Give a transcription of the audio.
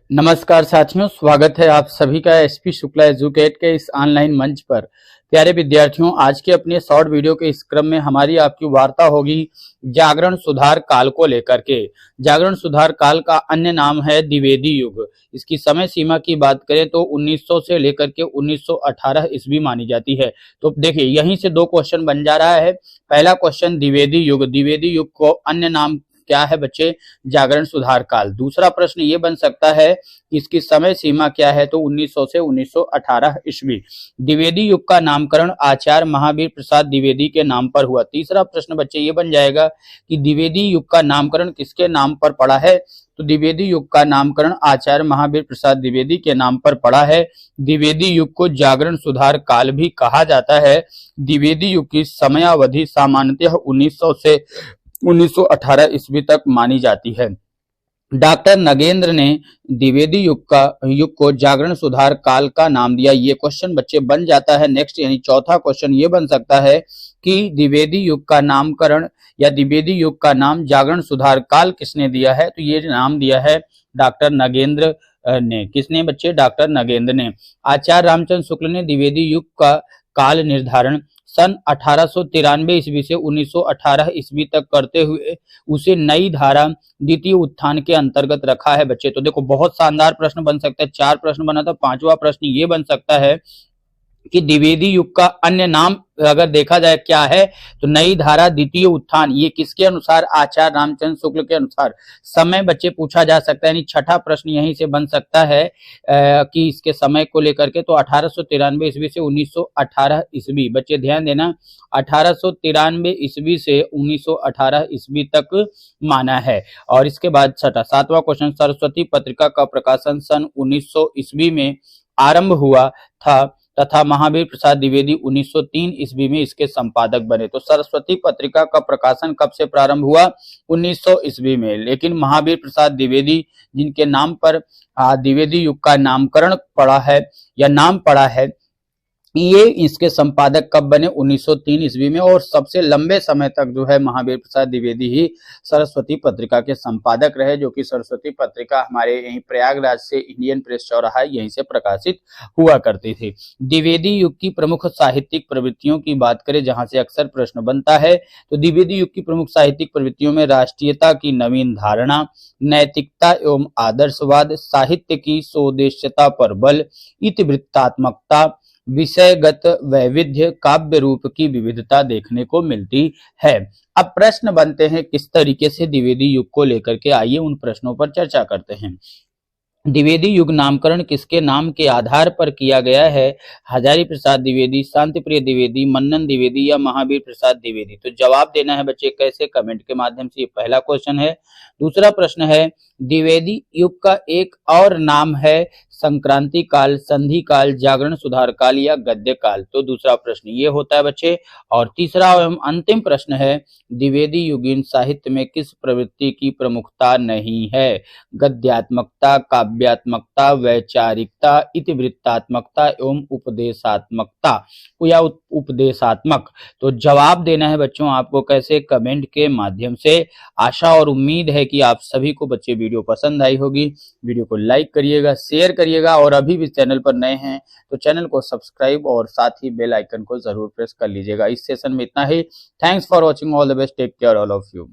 नमस्कार साथियों, स्वागत है आप सभी का एसपी शुक्ला एजुकेट के इस ऑनलाइन मंच पर। प्यारे विद्यार्थियों, आज के अपने शॉर्ट वीडियो के इस क्रम में हमारी आपकी वार्ता होगी जागरण सुधार काल को लेकर के। जागरण सुधार काल का अन्य नाम है द्विवेदी युग। इसकी समय सीमा की बात करें तो 1900 से लेकर के 1918 ईस्वी मानी जाती है। तो देखिए, यहीं से दो क्वेश्चन बन जा रहा है। पहला क्वेश्चन द्विवेदी युग, द्विवेदी युग को अन्य नाम क्या है बच्चे? जागरण सुधार काल। दूसरा प्रश्न ये बन सकता है कि इसकी समय सीमा क्या है? तो 1900 से 1918 ईस्वी। द्विवेदी युग का नामकरण आचार्य महावीर प्रसाद द्विवेदी के नाम पर हुआ। तीसरा प्रश्न बच्चे ये बन जाएगा कि द्विवेदी युग का नामकरण किसके नाम पर पड़ा है? तो द्विवेदी युग का नामकरण आचार्य महावीर प्रसाद द्विवेदी के नाम पर पड़ा है। द्विवेदी युग को जागरण सुधार काल भी कहा जाता है। द्विवेदी युग की समयावधि सामान्यतः 1900 से 1918 ईस्वी तक मानी जाती है। डॉक्टर नगेंद्र ने द्विवेदी युग को जागरण सुधार काल का नाम दिया। ये क्वेश्चन बच्चे बन जाता है नेक्स्ट, यानी चौथा क्वेश्चन ये बन सकता है कि द्विवेदी युग का नामकरण या द्विवेदी युग का नाम जागरण सुधार काल किसने दिया है? तो ये नाम दिया है डॉक्टर नगेंद्र ने। किसने बच्चे? डॉक्टर नगेंद्र ने। आचार्य रामचंद्र शुक्ल ने द्विवेदी युग का काल निर्धारण सन 1893 ईस्वी से 1918 ईस्वी तक करते हुए उसे नई धारा द्वितीय उत्थान के अंतर्गत रखा है बच्चे। तो देखो, बहुत शानदार प्रश्न बन सकता है। 4 प्रश्न बना था, 5वां प्रश्न ये बन सकता है कि द्विवेदी युग का अन्य नाम अगर देखा जाए क्या है, तो नई धारा द्वितीय उत्थान। ये किसके अनुसार? आचार्य रामचंद्र शुक्ल के अनुसार। समय बच्चे पूछा जा सकता है, यानी छठा प्रश्न यहीं से बन सकता है कि इसके समय को लेकर के। तो 1893 ईस्वी से 1918 ईस्वी। बच्चे ध्यान देना, 1893 ईस्वी से 1918 ईस्वी तक माना है। और इसके बाद छठा 7वां क्वेश्चन, सरस्वती पत्रिका का प्रकाशन सन 1900 ईस्वी में आरंभ हुआ था तथा महावीर प्रसाद द्विवेदी 1903 ईस्वी में इसके संपादक बने। तो सरस्वती पत्रिका का प्रकाशन कब से प्रारंभ हुआ? 1900 ईस्वी में। लेकिन महावीर प्रसाद द्विवेदी, जिनके नाम पर द्विवेदी युग का नामकरण पड़ा है या नाम पड़ा है, ये इसके संपादक कब बने? 1903 ईस्वी में। और सबसे लंबे समय तक जो है महावीर प्रसाद द्विवेदी ही सरस्वती पत्रिका के संपादक रहे, जो कि सरस्वती पत्रिका हमारे यहीं प्रयागराज से इंडियन प्रेस चौराहा यहीं से प्रकाशित हुआ करती थी। द्विवेदी युग की प्रमुख साहित्यिक प्रवृत्तियों की बात करें, जहां से अक्सर प्रश्न बनता है, तो द्विवेदी युग की प्रमुख साहित्यिक प्रवृत्तियों में राष्ट्रीयता की नवीन धारणा, नैतिकता एवं आदर्शवाद, साहित्य की स्वदेश्यता पर बल, इतिवृत्तात्मकता, विषयगत वैविध्य, काव्य रूप की विविधता देखने को मिलती है। अब प्रश्न बनते हैं किस तरीके से द्विवेदी युग को लेकर के, आइए उन प्रश्नों पर चर्चा करते हैं। द्विवेदी युग नामकरण किसके नाम के आधार पर किया गया है? हजारी प्रसाद द्विवेदी, शांति प्रिय द्विवेदी, मन्नन द्विवेदी या महावीर प्रसाद द्विवेदी? तो जवाब देना है बच्चे कैसे? कमेंट के माध्यम से। ये पहला क्वेश्चन है। दूसरा प्रश्न है, द्विवेदी युग का एक और नाम है संक्रांति काल, संधि काल, जागरण सुधार काल या गद्य काल? तो दूसरा प्रश्न ये होता है बच्चे। और तीसरा एवं अंतिम प्रश्न है, द्विवेदी युगीन साहित्य में किस प्रवृत्ति की प्रमुखता नहीं है? गद्यात्मकता, काव्यात्मकता, वैचारिकता, इतिवृत्तात्मकता एवं उपदेशात्मकता या उपदेशात्मक? तो जवाब देना है बच्चों आपको कैसे? कमेंट के माध्यम से। आशा और उम्मीद है कि आप सभी को बच्चे वीडियो पसंद आई होगी। वीडियो को लाइक करिएगा, शेयर करिएगा, और अभी भी चैनल पर नए हैं तो चैनल को सब्सक्राइब और साथ ही बेल आइकन को जरूर प्रेस कर लीजिएगा। इस सेशन में इतना ही। Thanks for watching, all the best, take care all of you.